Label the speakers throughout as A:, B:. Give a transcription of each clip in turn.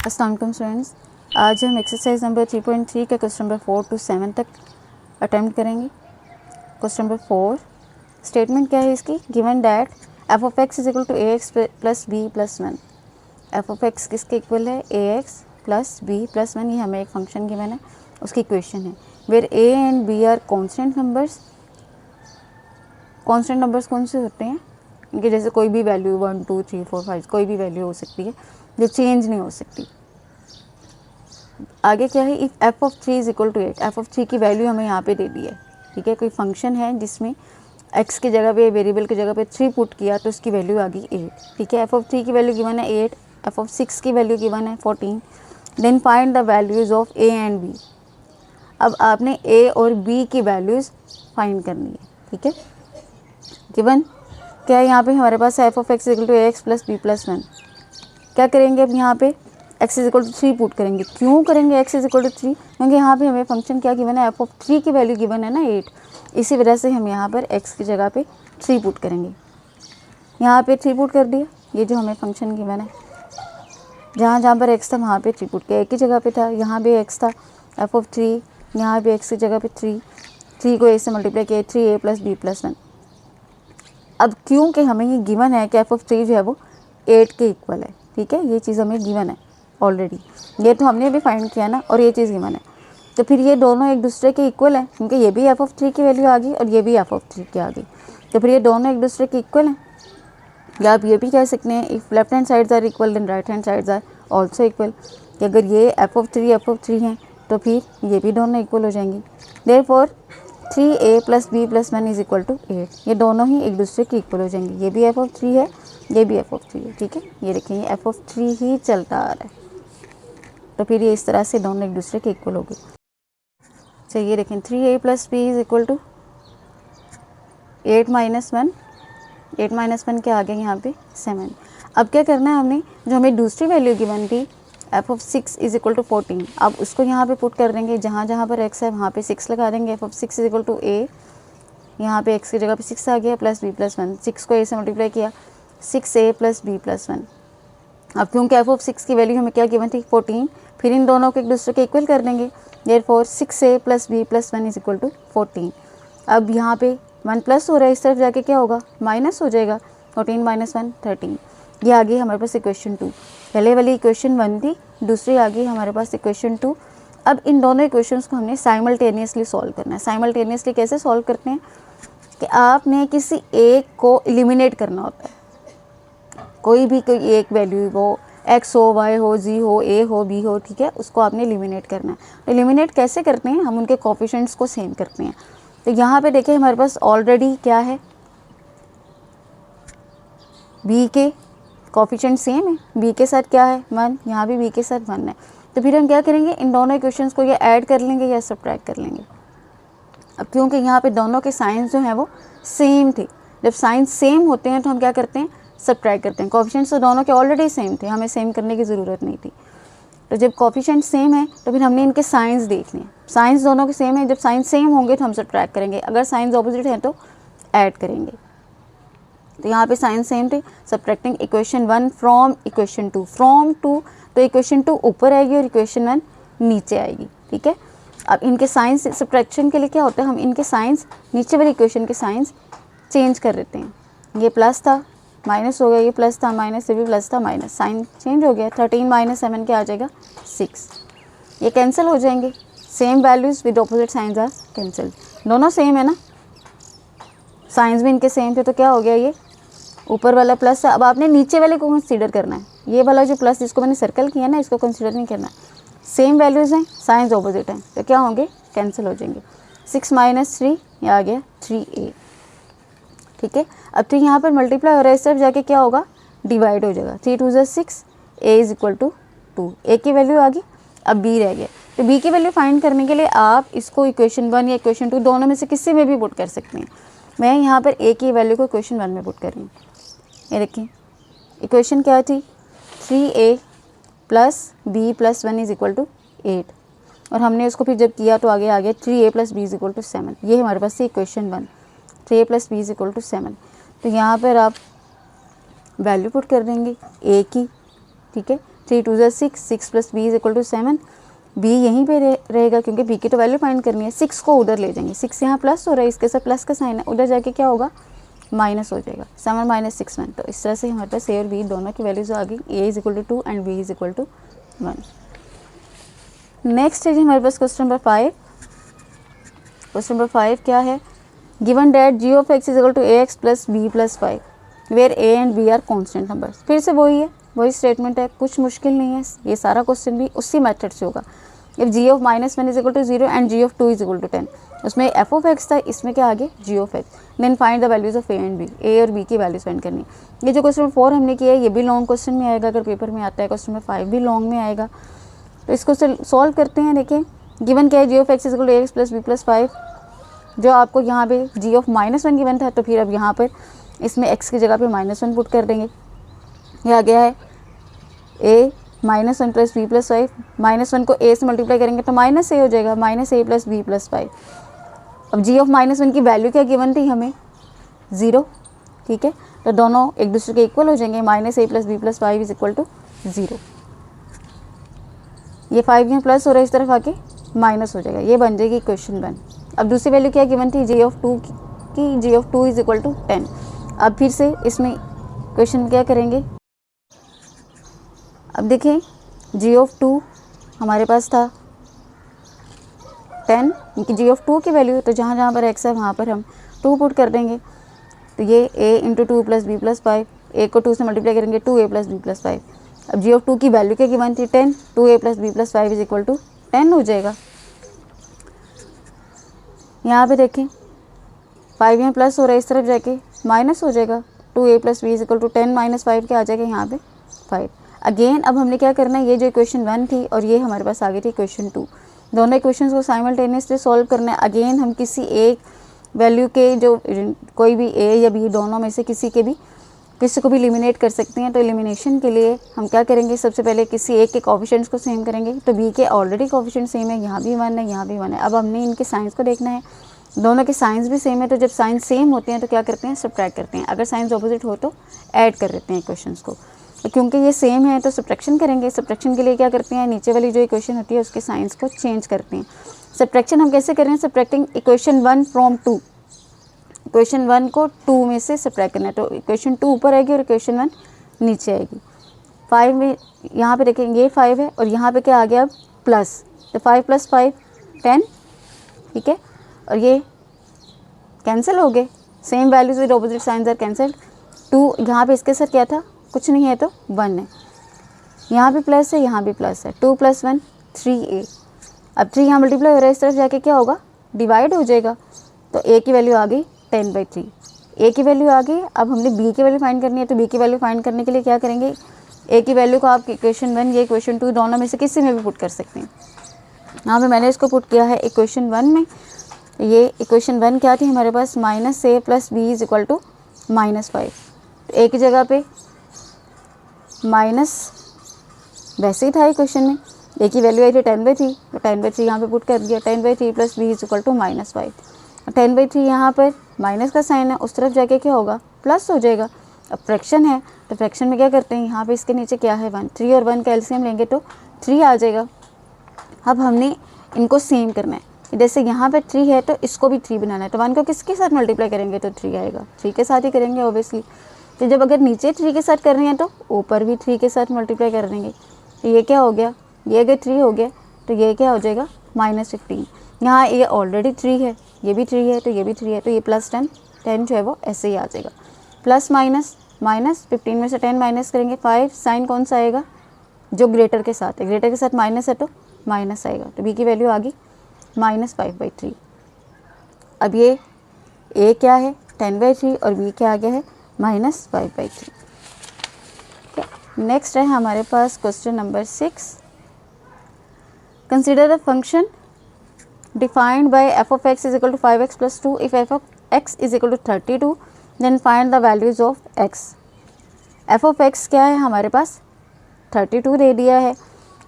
A: अस्सलाम वालेकुम स्टूडेंट्स, आज हम एक्सरसाइज नंबर 3.3 का क्वेश्चन नंबर 4 to 7 तक अटैम्प्ट करेंगे। क्वेश्चन नंबर 4 स्टेटमेंट क्या है इसकी? Given that F of x is equal to A x plus B plus 1। F of X किसके इक्वल है? A x plus B plus 1। ये हमें एक फंक्शन गिवन है, उसकी इक्वेशन है। Where A and B are constant numbers. Constant numbers कौन से होते हैं? इनके जैसे कोई भी वैल्यू 1 2 3 4 5 कोई भी वैल्यू हो सकती है जो चेंज नहीं हो सकती। आगे क्या है? If F of 3 is equal to 8। F of 3 की वैल्यू हमें यहाँ पे दे दी है, ठीक है। कोई फंक्शन है जिसमें एक्स की जगह पे, वेरिएबल की जगह पे 3 पुट किया तो उसकी वैल्यू आ गई 8, ठीक है। एफ ऑफ 3 की वैल्यू गिवन है 8, एफ ऑफ 6 की वैल्यू गिवन है 14। Then find the values of A and B. अब आपने ए और बी की वैल्यूज़ फाइंड करनी है, ठीक है। गिवन क्या है यहाँ पे? हमारे पास f of x equal to A x plus B plus 1। क्या करेंगे अब यहाँ पे? X is equal to 3 put करेंगे। क्यों करेंगे एक्स इज इक्वल टू 3? क्योंकि यहाँ पे हमें फंक्शन क्या गिवन है? एफ ऑफ 3 की वैल्यू गिवन है ना 8, इसी वजह से हम यहाँ पर एक्स की जगह पे 3 पुट करेंगे। यहाँ पे 3 पुट कर दिया, ये जो हमें फंक्शन गिवन है, जहाँ जहाँ पर एक्स था वहाँ पे 3 पुट किया। एक ही जगह पे था, यहाँ भी एक्स था, एफ ऑफ 3, यहाँ भी एक्स की जगह पे 3 को ए से मल्टीप्लाई किया, 3a प्लस बी प्लस 1। अब क्योंकि हमें ये गिवन है कि एफ ऑफ 3 जो है वो 8 के इक्वल है, ठीक है। ये चीज़ हमें गिवन है ऑलरेडी, ये तो हमने भी फाइंड किया ना, और ये चीज़ गिवन है, तो फिर ये दोनों एक दूसरे के इक्वल हैं, क्योंकि ये भी एफ ऑफ 3 की वैल्यू आ गई और ये भी एफ ऑफ 3 की आ गई, तो फिर ये दोनों एक दूसरे के इक्वल हैं। या आप ये भी कह सकते हैं if left hand sides are equal then right hand sides are also equal, कि अगर ये एफ ऑफ 3 हैं तो फिर ये भी दोनों इक्वल हो जाएंगी। Therefore 3a plus B plus 1 is equal to 8। ये दोनों ही एक दूसरे के इक्वल हो जाएंगे। ये भी एफ ऑफ 3 है, ये भी एफ ऑफ 3 है, ठीक है। ये देखें, ये एफ ऑफ 3 ही चलता आ रहा है, तो फिर ये इस तरह से दोनों एक दूसरे के इक्वल हो गए। चलिए देखें, 3a plus B is equal to 8 minus 1। 8 minus 1 क्या आ गया यहाँ पे? 7। अब क्या करना है हमने? जो हमें दूसरी वैल्यू गिवन थी F of 6 is equal to 14, अब उसको यहाँ पे पुट कर देंगे। जहाँ जहाँ पर x है वहाँ पे 6 लगा देंगे। F of 6 is equal to a, यहाँ पे x की जगह पे 6 आ गया, प्लस b प्लस 1। 6 को a से मल्टीप्लाई किया, 6a प्लस b प्लस 1। अब क्योंकि एफ ऑफ 6 की वैल्यू हमें क्या गिवन थी? 14, फिर इन दोनों को एक दूसरे के इक्वल कर देंगे। Therefore 6a plus b plus 1 is equal to 14। अब यहाँ पे 1 प्लस हो रहा है, इस तरफ जाके क्या होगा? माइनस हो जाएगा। 14 माइनस 1 13। ये आ गई हमारे पास इक्वेशन 2। पहले वाली इक्वेशन 1 थी, दूसरी आ गई हमारे पास इक्वेशन 2। अब इन दोनों इक्वेशंस को हमने साइमल्टेनियसली सॉल्व करना है। साइमल्टेनियसली कैसे सॉल्व करते हैं? कि आपने किसी एक को एलिमिनेट करना होता है। कोई एक वैल्यू हो, x हो, y हो, z हो, a हो, b हो, ठीक है, उसको आपने एलिमिनेट करना है। एलिमिनेट कैसे करते हैं? हम उनके कोफिशिएंट्स को सेम करते हैं। तो यहाँ पे देखिए हमारे पास ऑलरेडी क्या है? b के कोफिशिएंट सेम है, b के साथ क्या है? 1, यहाँ भी b के साथ 1 है। तो फिर हम क्या करेंगे? इन दोनों इक्वेशंस को या ऐड कर लेंगे या सब्ट्रैक्ट कर लेंगे। अब क्योंकि यहाँ पे दोनों के साइंस जो हैं वो सेम थे, जब साइंस सेम होते हैं तो हम क्या करते हैं? सब्ट्रैक्ट करते हैं। कोफिशिएंट्स तो दोनों के ऑलरेडी सेम थे, हमें सेम करने की ज़रूरत नहीं थी। तो जब कोफिशिएंट सेम है तो फिर हमने इनके साइंस देखने हैं। साइंस दोनों के सेम है, जब साइंस सेम होंगे तो हम सब्ट्रैक्ट करेंगे, अगर साइंस ऑपोजिट हैं तो ऐड करेंगे। तो यहाँ पे साइंस सेम थे। Subtracting equation 1 from equation 2, from 2, तो इक्वेशन 2 ऊपर आएगी और इक्वेशन 1 नीचे आएगी, ठीक है। अब इनके साइंस सब्ट्रैक्शन के लिए क्या होता है? हम इनके साइंस, नीचे वाली इक्वेशन के साइंस चेंज कर देते हैं। ये प्लस था, माइनस हो गया, ये प्लस था, माइनस से भी प्लस था, माइनस, साइन चेंज हो गया। 13 माइनस 7 क्या आ जाएगा? 6। ये कैंसिल हो जाएंगे। Same values with opposite signs are cancel. दोनों सेम है ना, साइंस भी इनके सेम थे, तो क्या हो गया? ये ऊपर वाला प्लस है। अब आपने नीचे वाले को कंसीडर करना है। ये वाला जो प्लस जिसको मैंने सर्कल किया ना, इसको कंसीडर नहीं करना। सेम वैल्यूज़ हैं, साइंस ऑपोजिट हैं, तो क्या होंगे? कैंसिल हो जाएंगे। 6 माइनस 3, ये आ गया 3a, ठीक है। अब तो यहाँ पर मल्टीप्लाई हो रहा है, इस तरफ जाके क्या होगा? डिवाइड हो जाएगा। 3 2 ज़ा 6, a is equal to 2। a की वैल्यू आ गई, अब b रह गया। तो b की वैल्यू फाइंड करने के लिए आप इसको इक्वेशन 1 या इक्वेशन 2 दोनों में से किसी में भी पुट कर सकते हैं। मैं यहाँ पर a की वैल्यू को इक्वेशन 1 में पुट कर रही हूँ। ये देखिए, इक्वेशन क्या थी? 3a plus b plus 1 is equal to 8, और हमने उसको फिर जब किया तो आगे आ गया 3a plus b is equal to 7। ये हमारे पास थी equation 1, 3a plus b is equal to 7। तो यहाँ पर आप वैल्यू पुट कर देंगे a की, ठीक है। 3 2 ज़ा 6, 6 plus B is equal to 7, B यहीं पे रहेगा क्योंकि बी की तो वैल्यू फाइंड करनी है। 6 को उधर ले जाएंगे, 6 यहाँ प्लस हो रहा है, इसके साथ प्लस का साइन है, उधर जाके क्या होगा माइनस हो जाएगा, 7 माइनस 6 1। तो इस तरह से हमारे पास ए और बी दोनों की वैल्यूज आ गई, a is equal to 2 and b is equal to 1। Next है जी हमारे पास क्वेश्चन नंबर 5। क्वेश्चन नंबर 5 क्या है, given that g of x is equal to A x plus B plus 5 where A and B are constant numbers. फिर से वही है, वही स्टेटमेंट है, कुछ मुश्किल नहीं है, ये सारा क्वेश्चन भी उसी मेथड से होगा। If g of -1 is equal to 0 and g of 2 is equal to 10, उसमें एफ ऑफ एक्स था, इसमें क्या आगे g of x, then find the values of A and b, a और बी की वैल्यूज फाइंड करनी है। ये जो क्वेश्चन नंबर 4 हमने किया है ये भी लॉन्ग क्वेश्चन में आएगा, अगर पेपर में आता है। क्वेश्चन नंबर 5 भी लॉन्ग में आएगा, तो इसको सॉल्व करते हैं। देखिए गिवन क्या है, g of x is equal to A x plus B plus 5, जो आपको यहाँ पे जी ऑफ -1 गिवन था, तो फिर अब यहाँ पर इसमें x की जगह पे -1 पुट कर देंगे। ये आ गया है a -1 प्लस बी प्लस 5, -1 को a से मल्टीप्लाई करेंगे तो माइनस ए हो जाएगा, -a प्लस बी प्लस 5। अब जी ऑफ -1 की वैल्यू क्या गिवन थी हमें, 0, ठीक है, तो दोनों एक दूसरे के इक्वल हो जाएंगे, -a plus B plus 5 is equal to 0। ये 5 यहाँ प्लस हो रहा है, इस तरफ आके माइनस हो जाएगा, ये बन जाएगी इक्वेशन 1। अब दूसरी वैल्यू क्या गिवन थी, जी ऑफ 2 की, जी ऑफ 2 इज इक्वल टू 10। अब फिर से इसमें क्वेश्चन क्या करेंगे, अब देखें जी ऑफ 2 हमारे पास था 10, क्योंकि जी ऑफ 2 की वैल्यू, तो जहाँ जहाँ पर x है वहाँ पर हम 2 पुट कर देंगे। तो ये a into 2 plus B plus 5, a को 2 से मल्टीप्लाई करेंगे 2a प्लस बी प्लस 5। अब जी ऑफ 2 की वैल्यू क्या गिवन थी 10, 2a plus B plus 5 is equal to 10 हो जाएगा। यहाँ पे देखें 5 यहाँ प्लस हो रहा है, इस तरफ जाके माइनस हो जाएगा, 2a plus B is equal to 10 minus 5 क्या आ जाएगा यहाँ पे 5। अगेन अब हमने क्या करना है, ये जो इक्वेशन 1 थी और ये हमारे पास आ गई थी इक्वेशन 2, दोनों इक्वेशंस को साइमल्टेनियसली सॉल्व करना है। अगेन हम किसी एक वैल्यू के जो कोई भी a या b दोनों में से किसी को भी एलिमिनेट कर सकते हैं। तो एलिमिनेशन के लिए हम क्या करेंगे, सबसे पहले किसी एक के कोफिशिएंट्स को सेम करेंगे। तो b के ऑलरेडी कोफिशिएंट सेम है, यहाँ भी 1 है, यहाँ भी 1 है। अब हमने इनके साइंस को देखना है, दोनों के साइंस भी सेम है, तो जब साइंस सेम होते हैं तो क्या करते हैं, सब्ट्रैक्ट करते हैं। अगर साइंस ऑपोजिट हो तो ऐड कर देते हैं इक्वेशंस को। तो क्योंकि ये सेम है तो सब्ट्रैक्शन करेंगे। सब्ट्रैक्शन के लिए क्या करते हैं, नीचे वाली जो इक्वेशन होती है उसके साइंस को चेंज करते हैं। सब्ट्रैक्शन हम कैसे कर रहे हैं, सब्ट्रैक्टिंग इक्वेशन 1 फ्रॉम 2, इक्वेशन 1 को 2 में से सब्ट्रैक्ट करना है। तो इक्वेशन 2 ऊपर आएगी और इक्वेशन 1 नीचे आएगी। 5 में यहाँ पे देखेंगे ये 5 है और यहाँ पे क्या आ गया अब प्लस, तो 5 प्लस 5 10, ठीक है, और ये कैंसिल हो गए, same values with opposite signs are cancelled. 2 यहाँ पे इसके साथ क्या था, कुछ नहीं है तो 1 है, यहाँ पे प्लस है, यहाँ भी प्लस है, 2 + 1 3a। अब 3 यहाँ मल्टीप्लाई हो रहा है, इस तरफ जाके क्या होगा, डिवाइड हो जाएगा। तो a की वैल्यू आ गई 10/3, a की वैल्यू आ गई। अब हमने b की वैल्यू फाइंड करनी है, तो b की वैल्यू फाइंड करने के लिए क्या करेंगे, a की वैल्यू को आप इक्वेशन 1 या इक्वेशन 2 दोनों में से किसी में भी पुट कर सकते हैं। यहाँ पे मैंने इसको पुट किया है इक्वेशन 1 में। ये इक्वेशन 1 क्या थी हमारे पास, -a plus b is equal to -5। तो a की जगह पे माइनस वैसे ही था इक्वेशन में, a की वैल्यू आई थी 10/3, तो 10/3 यहाँ पे पुट कर दिया, 10/3 plus b is equal to -5। 10/3 यहाँ पर माइनस का साइन है, उस तरफ जाके क्या होगा, प्लस हो जाएगा। अब फ्रैक्शन है तो फ्रैक्शन में क्या करते हैं, यहाँ पे इसके नीचे क्या है 1, 3 और 1 का एलसीएम लेंगे तो 3 आ जाएगा। अब हमने इनको सेम करना है, जैसे यहाँ पे 3 है तो इसको भी 3 बनाना है। तो 1 को किसके साथ मल्टीप्लाई करेंगे तो 3 आएगा, 3 के साथ ही करेंगे ऑब्वियसली। तो जब अगर नीचे 3 के साथ कर रहे हैं तो ऊपर भी 3 के साथ मल्टीप्लाई कर देंगे। तो ये क्या हो गया, ये अगर 3 हो गया तो ये क्या हो जाएगा -15। यहाँ ये ऑलरेडी 3 है, ये भी 3 है, तो ये भी 3 है, तो ये +10, 10 जो है वो ऐसे ही आ जाएगा। प्लस माइनस, -15 में से 10 माइनस करेंगे 5, साइन कौन सा आएगा, जो ग्रेटर के साथ है, ग्रेटर के साथ माइनस है तो माइनस आएगा। तो b की वैल्यू आ गई -5/3। अब ये a क्या है 10/3 और b क्या आ गया है -5/3। नेक्स्ट है हमारे पास question number 6। Consider the function defined by f of x is equal to 5x + 2 if f of x is equal to 32 then find the values of x। f of x क्या है हमारे पास 32 दे दिया है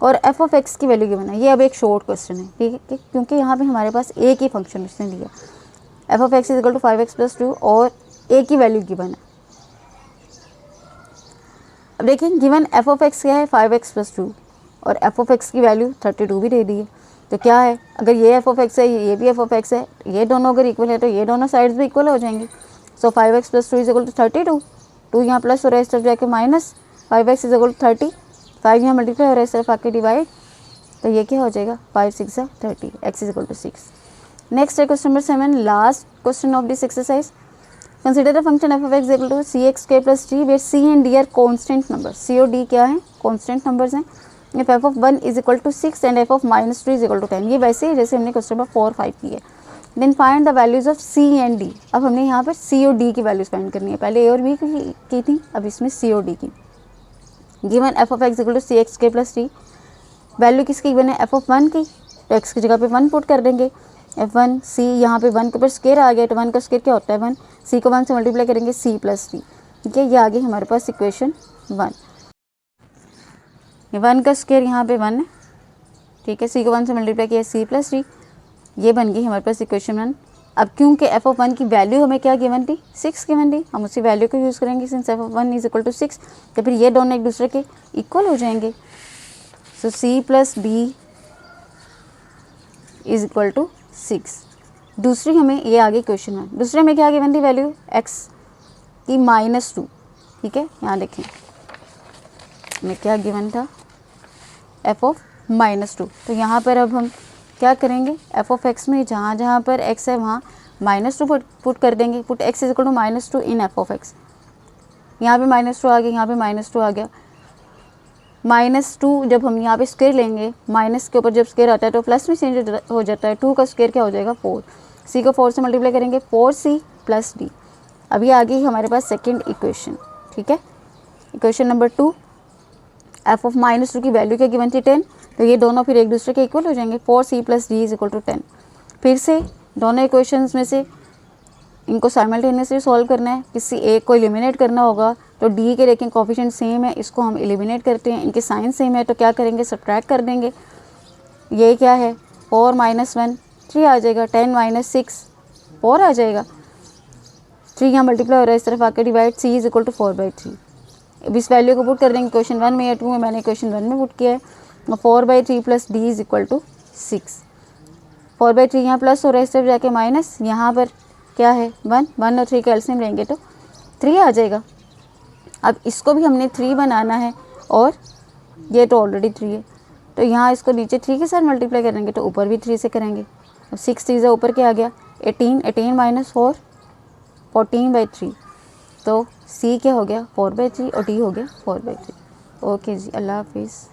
A: और f of x की value given है। ये अब एक शॉर्ट क्वेश्चन है, ठीक है, क्योंकि यहाँ पे हमारे पास a की फंक्शन उसने दिया, f of x is equal to 5x + 2 और a की वैल्यू गिवन है। अब देखिए गिवन एफ ऑफ एक्स क्या है 5x + 2 और एफ ऑफ एक्स की वैल्यू 32 भी दे दी है। तो क्या है, अगर ये एफ ऑफ एक्स है ये भी एफ ऑफ एक्स है, ये दोनों अगर इक्वल है तो ये दोनों साइड्स भी इक्वल हो जाएंगी। सो 5x + 2 = 32, 2 यहाँ प्लस हो रहा है इस तरफ जाके माइनस, 5x = 30, 5 यहाँ मल्टीप्लाई हो रहा है इस तरफ आके डिवाइड, तो ये क्या हो जाएगा 5 × 6 = 30, x = 6। नेक्स्ट है question number 7, last question of this exercise. Consider the function f of x = cx² + d where c and d are constant numbers। c और d क्या है, constant numbers हैं। if f of 1 = 6 and f of -2 = 10, ये वैसे ही जैसे हमने question number 4, 5 की है। Then find the values of c and d। अब हमने यहाँ पर c और d की वैल्यूज फाइंड करनी है, पहले a और b की थी, अब इसमें c और d की। Given f of x = cx² + d, value किसकी गिवन है f of 1 की, तो x की जगह पे 1 पुट कर देंगे। f1 c, यहाँ पे 1 के ऊपर स्केयर आ गया, तो 1 का स्केयर क्या होता है 1, c को 1 से मल्टीप्लाई करेंगे c + d, ठीक है। ये आ गई हमारे पास इक्वेशन 1। 1 का स्केयर यहाँ पे 1 है, ठीक है, c को 1 से मल्टीप्लाई किया c + d, ये बन गई हमारे पास इक्वेशन 1। अब क्योंकि f of 1 की वैल्यू हमें क्या गिवन थी 6 गिवन थी, हम उसी वैल्यू को यूज़ करेंगे सिंस f of 1 = 6, तो फिर ये दोनों एक दूसरे के इक्वल हो जाएंगे। सो c + d = 6। दूसरी हमें ये आ गई क्वेश्चन 1। दूसरे में क्या गिवन थी वैल्यू x की -2, ठीक है, यहाँ देखें हमें क्या गिवन था f of -2। तो यहाँ पर अब हम क्या करेंगे, f of x में जहाँ जहाँ पर x है वहाँ -2 पुट कर देंगे, put x = -2 in f of x। यहाँ पे -2 आ गया, यहाँ पे -2 आ गया। -2 जब हम यहाँ पे स्क्वायर लेंगे, माइनस के ऊपर जब स्क्वायर आता है तो प्लस में चेंज हो जाता है, 2 का स्क्वायर क्या हो जाएगा 4, c को 4 से मल्टीप्लाई करेंगे 4c + d। अभी आ गई हमारे पास सेकंड इक्वेशन, ठीक है। इक्वेशन नंबर 2, f of -2 की वैल्यू क्या गिवन थी 10, तो ये दोनों फिर एक दूसरे के इक्वल हो जाएंगे, 4c + d = 10। फिर से दोनों इक्वेशंस में से इनको साइमल्टेनियसली सॉल्व करना है, किसी एक को एलिमिनेट करना होगा। तो d के लेकिन कोफिशिएंट सेम है, इसको हम एलिमिनेट करते हैं, इनके साइन सेम है, तो क्या करेंगे सब्ट्रैक्ट कर देंगे। ये क्या है 4 - 1 3 आ जाएगा, 10 - 6 4 आ जाएगा, 3 यहाँ मल्टीप्लाई हो रहा है इस तरफ आकर डिवाइड, c = 4/3। अब इस वैल्यू को पुट कर देंगे क्वेश्चन 1 में या 2 में, मैंने क्वेश्चन 1 में पुट किया है। 4/3 + d = 6, 4/3 यहाँ प्लस हो रहा है इस तरफ जाके माइनस, यहाँ पर क्या है 1 और 3 का एलसीएम लेंगे तो 3 आ जाएगा। अब इसको भी हमने 3 बनाना है और ये तो ऑलरेडी 3 है, तो यहाँ इसको नीचे 3 के साथ मल्टीप्लाई करेंगे तो ऊपर भी 3 से करेंगे। अब 6 3 ऊपर क्या आ गया 18, 18 - 4 14/3, तो c क्या हो गया 4/3 और d हो गया 4/3। ओके जी, अल्लाह हाफिज़।